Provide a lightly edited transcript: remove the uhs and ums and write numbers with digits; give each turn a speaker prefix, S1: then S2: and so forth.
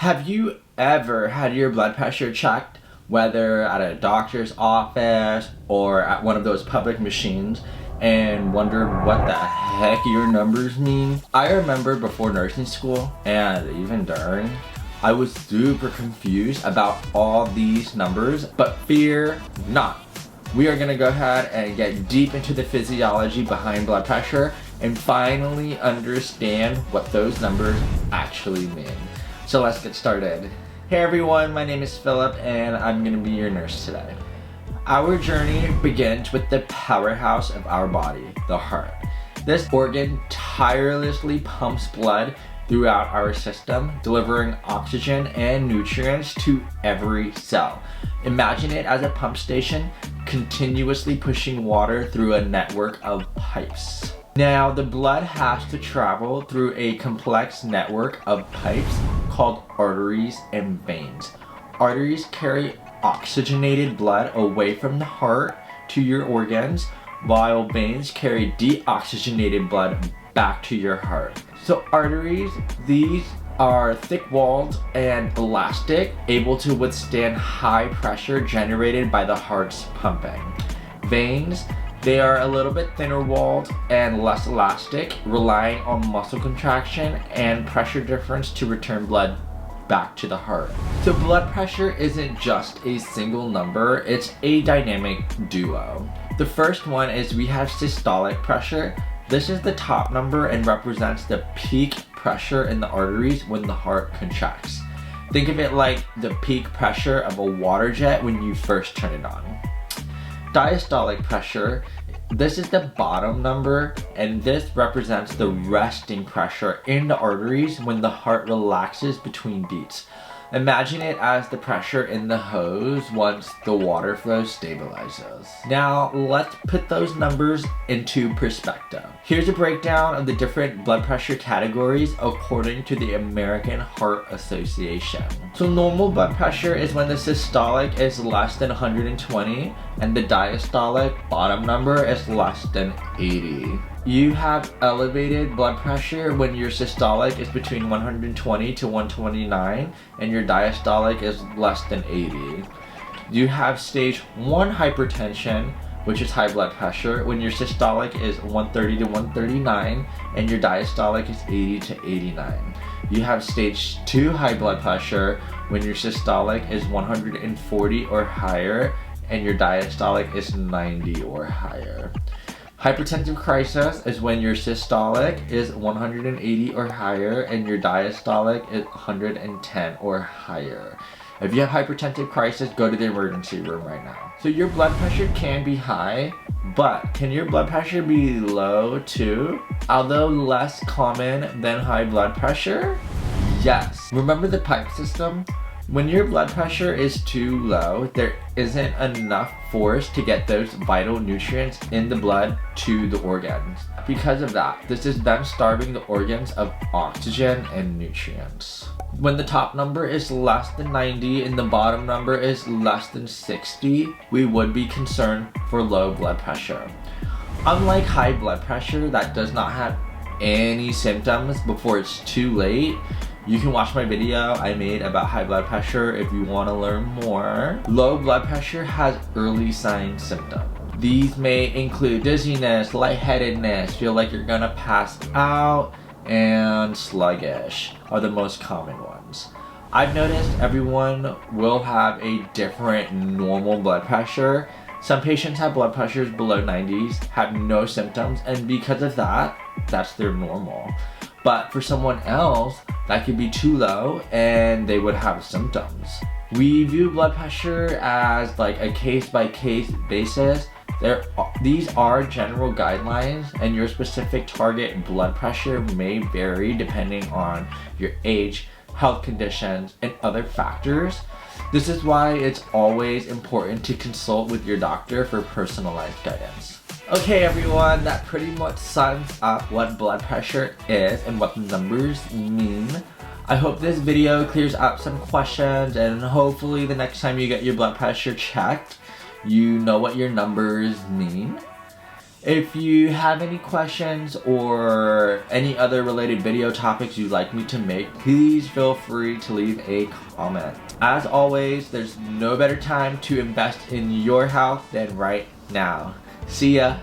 S1: Have you ever had your blood pressure checked, whether at a doctor's office or at one of those public machines, and wondered what the heck your numbers mean? I remember before nursing school, and even during, I was super confused about all these numbers, but fear not. We are gonna go ahead and get deep into the physiology behind blood pressure and finally understand what those numbers actually mean. So let's get started. Hey everyone, my name is Philip and I'm gonna be your nurse today. Our journey begins with the powerhouse of our body, the heart. This organ tirelessly pumps blood throughout our system, delivering oxygen and nutrients to every cell. Imagine it as a pump station, continuously pushing water through a network of pipes. Now, the blood has to travel through a complex network of pipes called arteries and veins. Arteries carry oxygenated blood away from the heart to your organs, while veins carry deoxygenated blood back to your heart. So arteries, these are thick-walled and elastic, able to withstand high pressure generated by the heart's pumping. Veins, they are a little bit thinner walled and less elastic, relying on muscle contraction and pressure difference to return blood back to the heart. So blood pressure isn't just a single number, it's a dynamic duo. The first one is we have systolic pressure. This is the top number and represents the peak pressure in the arteries when the heart contracts. Think of it like the peak pressure of a water jet when you first turn it on. Diastolic pressure, this is the bottom number, and this represents the resting pressure in the arteries when the heart relaxes between beats. Imagine it as the pressure in the hose once the water flow stabilizes. Now let's put those numbers into perspective. Here's a breakdown of the different blood pressure categories according to the American Heart Association. So normal blood pressure is when the systolic is less than 120 and the diastolic bottom number is less than 80. You have elevated blood pressure when your systolic is between 120 to 129 and your diastolic is less than 80. You have stage 1 hypertension, which is high blood pressure, when your systolic is 130 to 139 and your diastolic is 80 to 89. You have stage 2 high blood pressure when your systolic is 140 or higher and your diastolic is 90 or higher. Hypertensive crisis is when your systolic is 180 or higher and your diastolic is 110 or higher. If you have hypertensive crisis, go to the emergency room right now. So your blood pressure can be high, but can your blood pressure be low too? Although less common than high blood pressure, yes. Remember the pipe system? When your blood pressure is too low, there isn't enough force to get those vital nutrients in the blood to the organs. Because of that, this is them starving the organs of oxygen and nutrients. When the top number is less than 90 and the bottom number is less than 60, we would be concerned for low blood pressure. Unlike high blood pressure that does not have any symptoms before it's too late, you can watch my video I made about high blood pressure if you want to learn more. Low blood pressure has early sign symptoms. These may include dizziness, lightheadedness, feel like you're gonna pass out, and sluggish are the most common ones. I've noticed everyone will have a different normal blood pressure. Some patients have blood pressures below 90s, have no symptoms, and because of that, that's their normal. But for someone else, that could be too low and they would have symptoms. We view blood pressure as like a case-by-case basis. These are general guidelines and your specific target blood pressure may vary depending on your age, health conditions, and other factors. This is why it's always important to consult with your doctor for personalized guidance. Okay everyone, that pretty much sums up what blood pressure is and what the numbers mean. I hope this video clears up some questions and hopefully the next time you get your blood pressure checked, you know what your numbers mean. If you have any questions or any other related video topics you'd like me to make, please feel free to leave a comment. As always, there's no better time to invest in your health than right now. See ya.